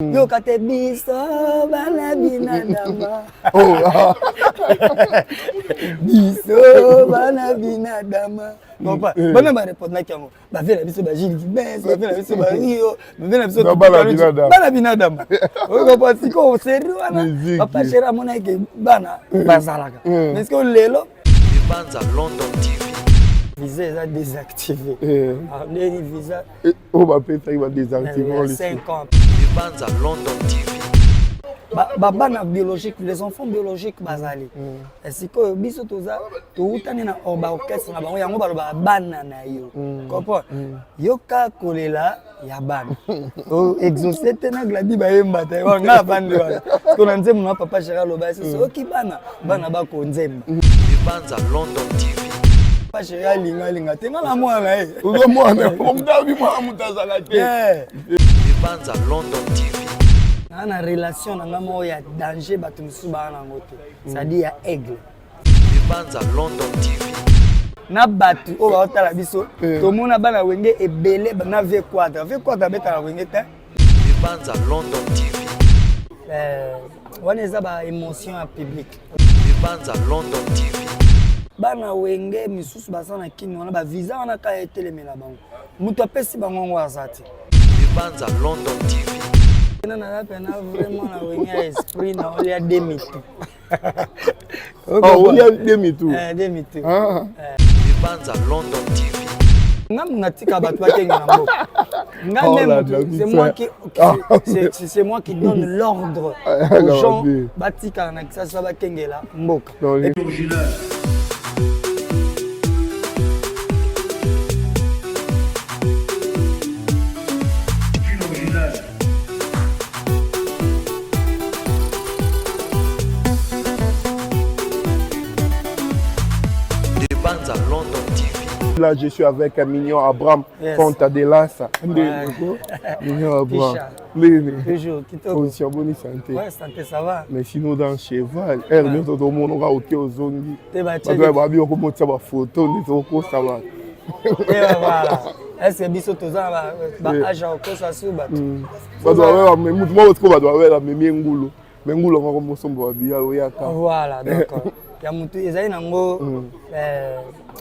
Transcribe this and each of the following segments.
Yo kate biso bana binadama. Biso bana binadama. Papa, bana ba répondre na kiango. Ba vela biso ba Gilles Dibes, ba vela biso ba Rio, ba vela biso bana binadama. O papa siko sérieux wana. Papa chera mona ke bana bazalaka. Mais est-ce que lelo Banza London TV. Visa est désactivé. Les visa. On va payer ça, il va désactiver. 5 ans. Banza London TV. Bana biologique, les enfants biologiques bazali. Est-ce que biso toza to utani na oba orchestre na bango yango baloba bana na yo. Comprends? Yo ka kolela ya bana. O exaucer tena gladi ba yemba ta yo nga bande wana. Ko na nzembo na papa Gérald Loba so ki bana ba ko nzemba. Banza London TV. Papa Gérald linga tenga na mwana eh. Uzo mwana omdavi mwa mutazala te. Banza London TV. Na relation na ngamo ya danger batu misusu bana ngote. C'est-à-dire ya aigle. Banza London TV. Na batu o ba otala biso to mona bana wenge ebele na V4 beta na wenge ta. Banza London TV. Wana eza ba émotion ya public. Banza London TV. Bana wenge misusu basana kini wana ba visa wana ka etelemela bango. Mutu apesi bango ngo azati. Banza London TV. Na pena vraiment na wenge esprit na oli ya demi-tour. Oli ya demi-tour. Demi-tour. Banza London TV. Ngam natika batu bakenga na mboka. C'est moi qui donne l'ordre aux gens batika na kisasa bakengela mboka. Banza London TV. Là, je suis avec Mignon Abraham, Ponta de Lança. Mignon Abraham. Toujours, position bonne santé. Ouais, santé, ça va. Mais sinon, dans cheval, nous tout le monde a été aux ongles. Tu vas tu vas bien comment tu vas photo, nous avons ça va. Voilà. Est-ce que biso toza ba âge au ça suba. Ba doit avoir mais moi autre ko ba doit avoir mais ngulu. Mais ngulu ngako mosombo bia oyaka. Voilà, d'accord. Ya mutu ezali nango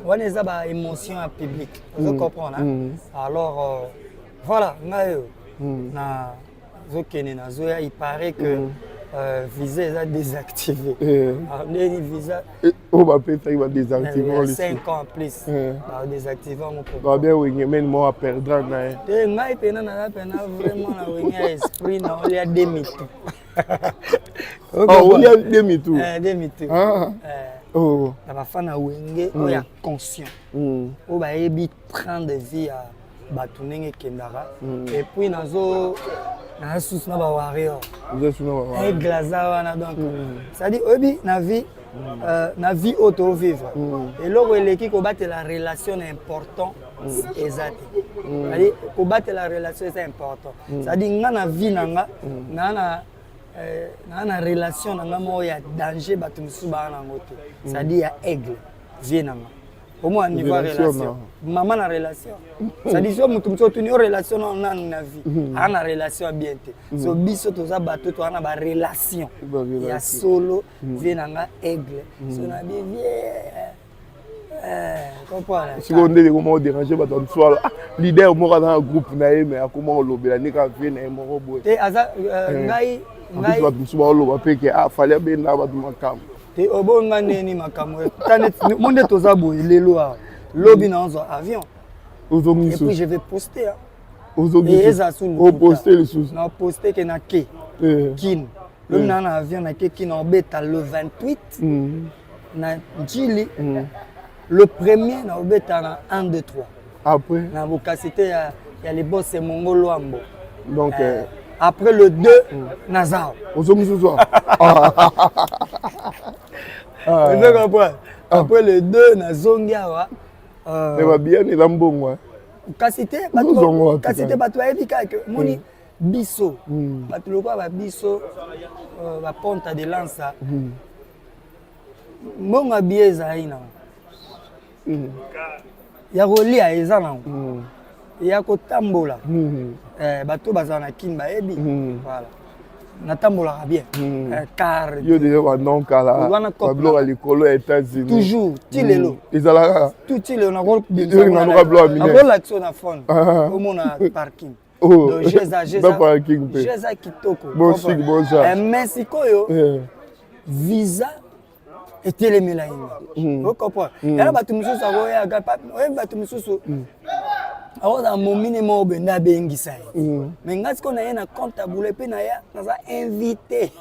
wana eza ba émotion ya public. Vous comprenez? Alors voilà, ngayo na zokene na zoya il paraît que visa est désactivé. Les visa on va payer ça, il va désactiver 5 ans plus. Désactiver mon problème. Va bien oui, mais moi perdre na. Ngai pena na pena vraiment na wenya esprit na oli ya demi-tour. Oli ya demi-tour. Demi-tour. Oh. La bafana wenge oya conscient. O ba yebi train de vie à batunenge kendara et puis nazo na sous na ba warrior. Et glaza wana donc ça dit obi na vie auto vivre. Et là où eleki ko battre la relation important exact. C'est-à-dire ko battre la relation c'est important. C'est-à-dire nga na vie nanga na relation nanga mo ya danger batu misusu bana ngote. C'est-à-dire ya aigle vie nanga. Au moins niveau relation. Maman na relation. Ça dit so mutu mutu tuni relation na vie. Ana relation bien te. So biso toza bato to ana ba relation. Ya solo vie nanga aigle. So na bien comprendre. Si on est comment déranger bato soir leader mo dans un groupe na mais comment lobela ni ka vie na mo robo. Te aza ngai bato soir loba pe ke fallait ben na bato makam. Et au bon nani makamwe monde toza boy lelo a lobby na onzo avion et puis je vais poster et eza sous au poster les choses na poster que na ke kin le na avion na ke kin obeta le 28 na Njili le premier na obeta na 1 2 3 après na bokasité ya les boss et mongolo ambo donc après le 2 Nazao ozomusu soir après le 2 na zongiawa va bien ni lambongo kasité bato ebika que moni biso bato lokwa ba biso ba Ponta de Lança monga bieza ina ya rolia eza na ya kotambola bato bazala na kini bayebi voilà natambolaka bien car yo déjà bandon kala babiloko ya likolo ya États-Unis toujours ti lelo ezalaka tout ti lelo nakolakisa na fond omona parking donc jeza kitoko mais sikoyo visa etelemela ino okomprendre yana bato mosusu akoyaka oyebi bato mosusu akozala momine moko bende abengisa ye mais ngai sikoyo na ye na compte ya boule mpe na ye naza invité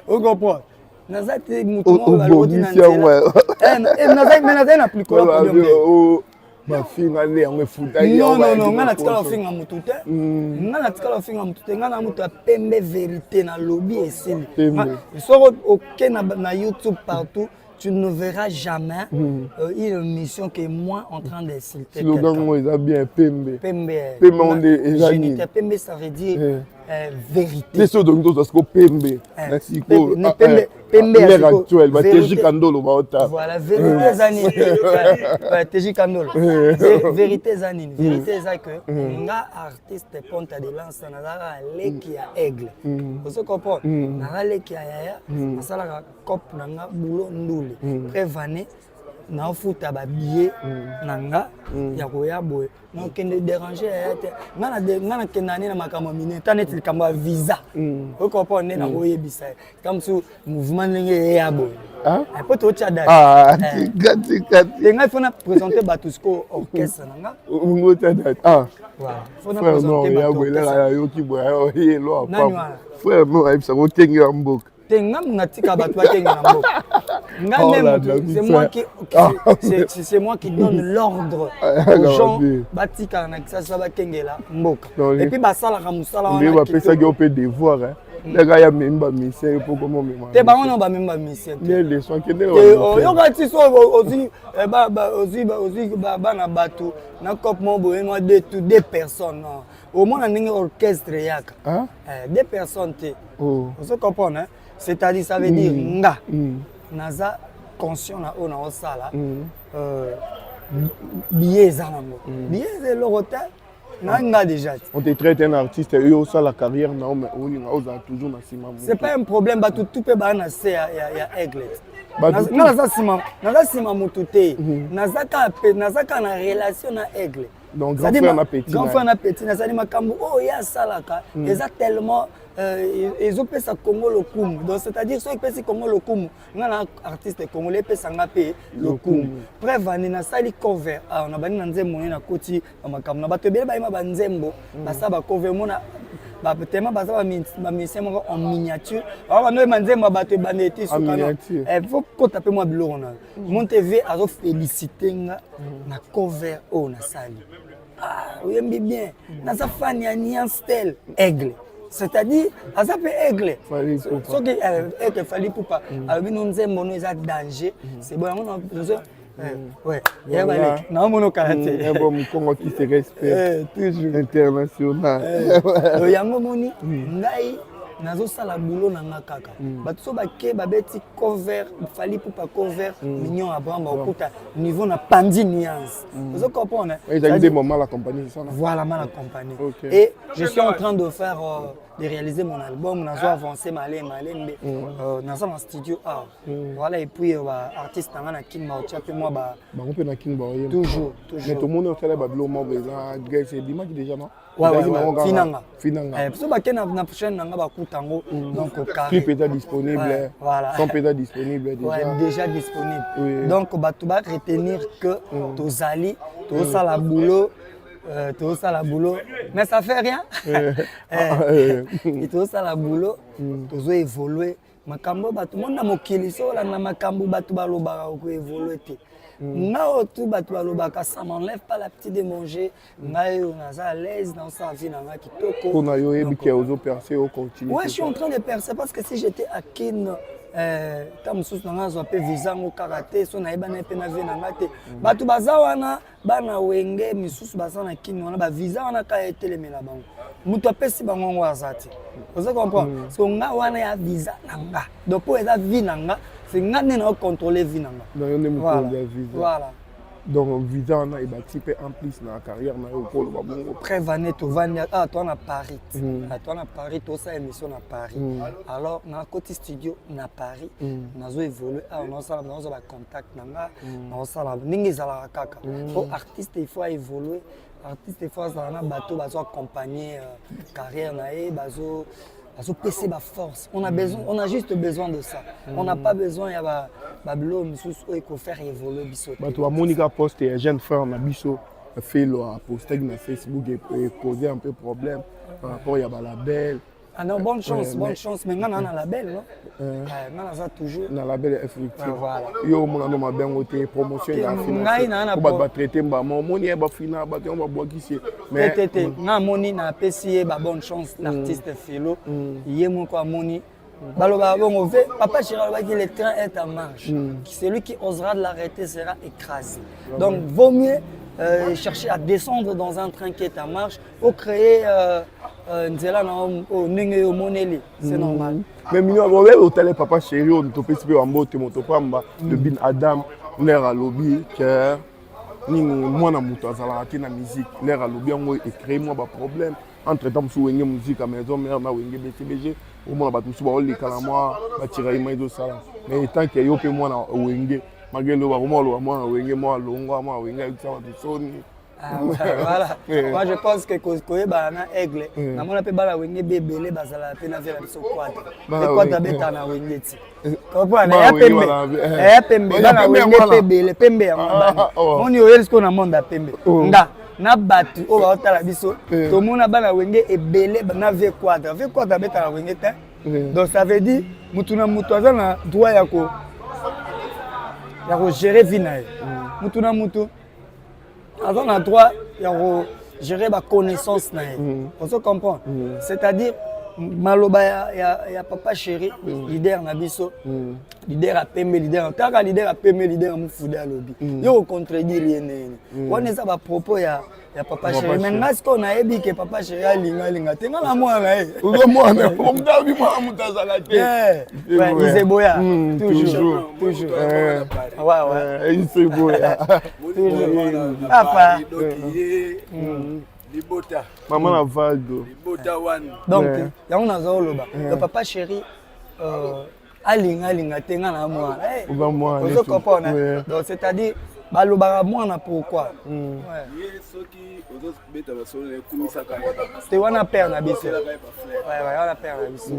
okomprendre naza te motu moko balokoti na nzela naza na plus kola podium bafinga nde yango efuta non ngai natikala ofinga motu te ngai natikala ofinga motu te ngai na moto ya pembe vérité na lobi esili soko oke na YouTube partout tu ne verras jamais une émission que moi en train d'insulter quelqu'un. C'est bien Pembe. Pembe. Pembe, ça veut dire vérité. C'est ce dont nous avons Pembe. Pembe l'ère actuelle. Teji Kandolo. Voilà, vérité Zanine. Teji Kandolo. Vérité Zanine. Vérité c'est que nga artiste ponte de lance na leki ya aigle. Vous comprenez? Na leki ya yaya, masala cop na nga bulo ndule. Prévané na futa ba billet nanga ya koya boy na kende déranger ya te ngana kendani na makambo mine tanet likamba visa vous comprenez na oyebisa comme sous mouvement ndenge ya boy po to cha date gati nga fona présenter Batusko orchestre nanga ngo cha date voilà fona présenter ya boy la yo ki boy ye lo apa frère no ay sa ko kengi ya mboka natika bato bakenga na mboka c'est moi qui donne l'ordre aux gens batika na kisasa bakengela mboka et puis basalaka musala wana on va penser que on peut devoir les gars ya memba mission pour comment même te bango na ba memba mission les leçons que ne yo kati so aussi ba na bato na cop mo boye moi deux personnes au moins ndenge orchestre yaka deux personnes te vous comprenez c'est-à-dire ça veut dire nga naza conscient na ona osala billet za nango billet c'est le retard nga déjà on te traite un artiste et ça la carrière na on a toujours na sima c'est pas un problème ba tout peut ba na se ya aigle naza sima mutu te naza ka na relation na aigle donc grand frère na petit na sali makambo ya salaka eza tellement ils ont pesa Congo le Koum donc c'est-à-dire ceux qui pesa Congo le Koum ngana artiste congolais pesa ngapé le Koum prévani na sali cover on a bani na nzembo na koti makambo na bato bele ba ima ba nzembo basa ba cover mona ba tellement basa ba mission en miniature ba no nzembo bato baneti sukana faut ko taper moi biloko na mon TV azo féliciter nga na cover na sali oyembi bien na sa fan ya Nianstel aigle c'est-à-dire ça peut aigle ce qui est fallait pour pas avec nous nzembo nous ça danger c'est bon ouais il y a balé na mono karaté un bon Congo qui se respecte toujours international yango moni ngai nazo sala boulot na nga kaka bato so bake babeti cover fallait pour pas cover mignon Abraham okuta niveau na pandi nuance vous comprenez il y a des moments la compagnie ça voilà ma la compagnie et je suis en train de faire de réaliser mon album nazo avancer malé nazo en studio voilà et puis artiste na Kimba Ochape moi ba on peut na Kimba toujours mais tout le monde fait ba bilo mo beza Grèce c'est dimanche déjà non finanga so ba kena na prochaine nanga ba kutango donc carré clip est disponible voilà son est disponible déjà disponible donc ba tout ba retenir que tozali to sala boulot tout ça la boulot mais ça fait rien et tout ça la boulot tout évoluer makambo batu mona mokili so la na makambo batu balobaka ko évoluer te na tout batu balobaka ça m'enlève pas la petite de manger ngai on a à l'aise dans sa vie na kitoko on a yo ebi ki ozo percer au continue ouais je suis en train de percer parce que si j'étais à Kin tam sous na zo pe visa ngo karaté so na ibana pe na vie na ngate batu bazawana bana wenge misusu basana Kin wana ba visa wana ka etelemela bango mutu apesi bango ngo azati vous comprenez so nga wana ya visa nanga donc pour eza vie nanga c'est nga ne na contrôler vie nanga voilà Donc visa on a type en plus dans la carrière na yo ko ba bongo. Prévané to vania toi na Paris. Toi na Paris to ça émission na Paris. Alors na côté studio na Paris. Nazo évoluer on ça dans ba contact nanga on ça la ningi zala kaka. Pour artiste il faut évoluer. Artiste il faut ça na bateau bazo accompagner carrière na e bazo PC ba force. On a juste besoin de ça. On n'a pas besoin ya ba blom sous il faut faire évoluer biso. Bato Monica poste un jeune frère na biso fait le poster na Facebook et poser un peu problème par rapport ya ba label. Ah non, bonne chance. Mais on a un label, non? On a ça toujours. Un label effectivement. Voilà. Yo mon nom bien côté promotion la finance. Pour ba traiter ba moni ba finance ba on va boire ici. Mais na moni na PCA ba bonne chance l'artiste Philo. Yemo ko moni. Baloba bon fait papa Chira va que le train est en marche. Celui qui osera de l'arrêter sera écrasé. Donc vaut mieux chercher à descendre dans un train qui est en marche ou créer c'est normal. Mais au télé papa chéri on te peut en beauté mon topamba de bin Adam l'air à lobby que ni moi na muto azala na musique l'air à lobby on écrit moi ba problème entre temps sous wenge musique à maison mère na wenge BTBG au moins ba tout sous ba oli kala moi ba tirer images ça mais tant que yo pe moi na wenge malgré le moi na wenge moi longo moi wenge ça va tout sonner. Voilà. Moi je pense que koye bana aigle na mona pe bala wenge bebele bazala pe na vela biso kwata pe kwata beta na wenge ti kopana ya pembe bana wenge bebele pembe ya mabana moni oyeli sko na monde pembe nga na batu o ba otala biso to mona bana wenge ebele na ve kwata beta na wenge te donc ça veut dire mutu na mutu azana droit ya ko gérer vie na ye mutu na mutu on a droit de gérer ma connaissance. On se comprend. C'est-à-dire, Maloba, il y a papa chéri, leader Nabiso, leader à Pembe, leader à Pembe, leader à Moufoudé à Lobby. Il y a contredit rien. On est à propos, il y a papa chéri. Mais est-ce qu'on a dit que papa chéri a linga, t'es mal à moi, là. Moi, on t'a vu, moi, on t'a salaté. Ouais, il s'est boya. Toujours. Ouais. Il s'est boya. Toujours. Papa. Maman la vague. Donc, il y a un azoloba. Le papa chéri, alinga tenga na moi. Vous comprenez? Donc c'est-à-dire, balobara moi na pourquoi? C'est wana père na biso. Ouais, wana père na biso.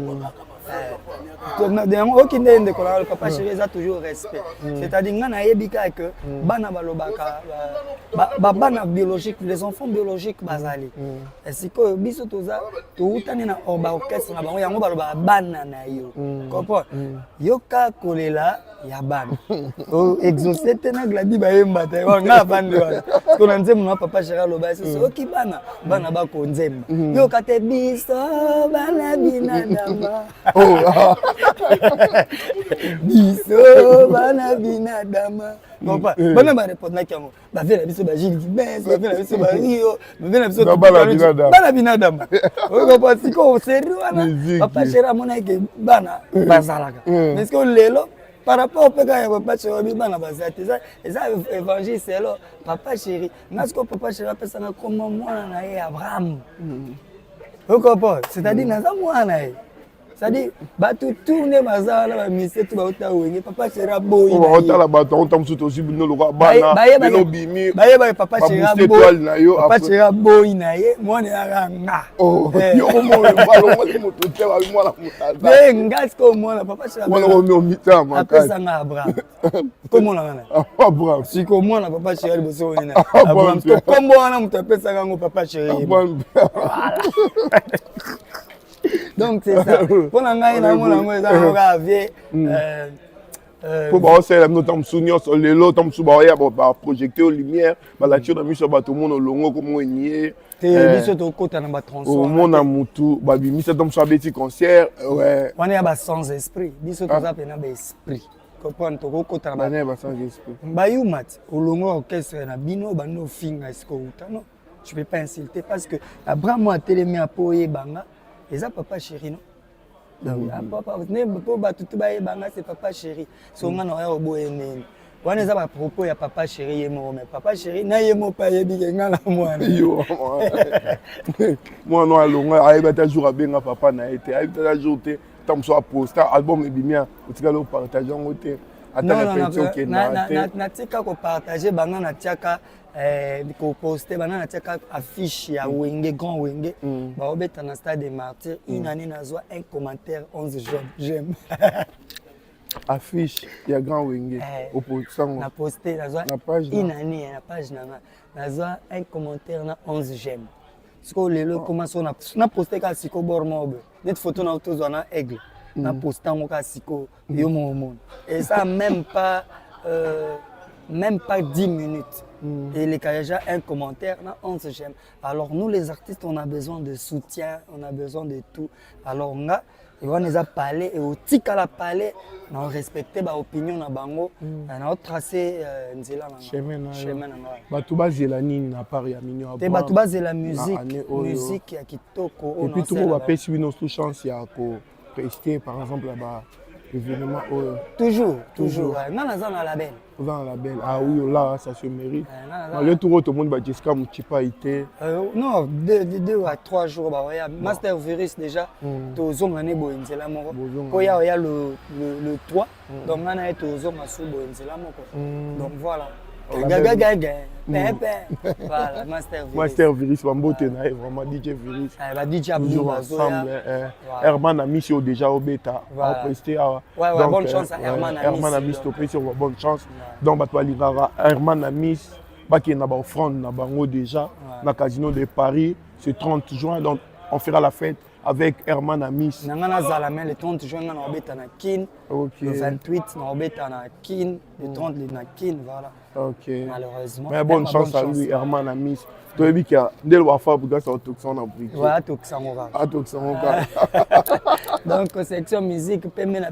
Aucun de le papa chéri a toujours respect. C'est-à-dire ngana yebika que bana balobaka bana biologique, les enfants biologiques bazali. Est-ce que biso toza to utani na orchestre na bango yango baloba bana na yo. Comprends? Yoka kolela ya bana. O exaucer tena gladi ba yemba te nga bande wana. Ko na nzembo na papa chéri loba c'est oki bana ba ko nzemba. Yoka te biso bana binadama. Biso bana binadama. Bana ba répondre na kiango. Ba vela biso ba Gilles Gibes, ba vela biso ba Rio, ba vela biso bana binadama. O ko pas ko sérieux wana. Papa chéri amona ke bana bazalaka. Mais est-ce que lelo par rapport au papa ya papa chéri bana bazati ça évangile c'est là papa chéri. Est-ce que papa chéri pesa na comme moi na Abraham. O ko pas, c'est-à-dire na za moi na c'est-à-dire, tout tourner bazar là, monsieur tout va au papa sera beau. On va entendre la bâton, on tombe sur aussi le roi bana. Bimi. Papa sera beau. Papa sera beau inaye. Moi ne aranga. Oh. Yo mo mo tout te va moi la mutata. Ngas comme moi papa sera. Moi on me mita ma. Après ça na Abraham. Comment on a? Abraham. Si comme moi na papa sera boso ina. Abraham. Comme moi na mutapesa ça ngo papa sera. Donc c'est ça. Pour l'angaï na mon amour ça on va vie pour ba osela notam sunyo so lelo tam suba ya ba projecteur lumière ba la tio na miso ba tout monde longo comme nié biso to kota na ba transform au monde mutu ba bi miso tam so beti concert ouais on est ba sans esprit biso to za pena ba esprit comprendre to kota na ba sans esprit ba yumat au longo orchestre na bino ba no finga esko utano je peux pas insulter parce que Abraham a télémé à poye banga et ça papa chéri non donc papa ne pas tout ba banga c'est papa chéri so ngana ya oboye nene wana eza ba propos ya papa chéri ye moko mais papa chéri na ye moko pa yebi ke nga na mwana yo mwana alonga ayebi ata jour abenga papa na ye te ayebi ata jour te ntango mosu aposta album ebimia otikali opartage yango te ata na pension okenda te natika kopartage banga natiaka koposte banga natiaka affiche ya wenge grand wenge baobeta na stade des martyrs une année nazwa un commentaire 11 j'aime affiche ya grand wenge oposango na poste nazwa une année na page nanga nazwa un commentaire na 11 j'aime siko lelo commence na poste ka siko bormo be net photo na tozwa na aigle na poste ngo ka siko yo mon et ça même pas 10 minutes et les cas déjà un commentaire na 11 j'aime. Alors nous les artistes on a besoin de soutien, on a besoin de tout. Alors nga et on les a parlé et au tika la parler na respecter ba opinion na bango na tracer nzela na chemin na bato bazela nini na part ya mignon te bato bazela musique ya kitoko et puis tout va pesi bino sous chance ya ko prester par exemple là-bas événement toujours non dans la label dans la label ah oui là ça se mérite malgré tout le monde va Jessica Muchipa été non 2 à 3 jours bah ouais Master Virus déjà tozonga ne boenzela moko ko ya le 3 donc on a été tozonga su boenzela moko donc voilà voilà Master Virus Bambote na vraiment DJ Virus ba DJ toujours ensemble Herman Amis déjà au bêta a presté ouais bonne chance à Herman Amis to presté bonne chance donc bato balirara Herman Amis baki na ba offrande na bango déjà na Casino de Paris ce 30 juin donc on fera la fête avec Herman Amis. Nangana Zalamen le 30 juin on obeta na Kin. Le 28 on obeta na Kin, le 30 na Kin voilà. OK. Malheureusement. Mais bonne chance à lui Herman Amis. Toi bi kia ndel wa fa buga sa toxon na brique. Voilà toxon on va. Ah toxon on va. Donc section musique pemena.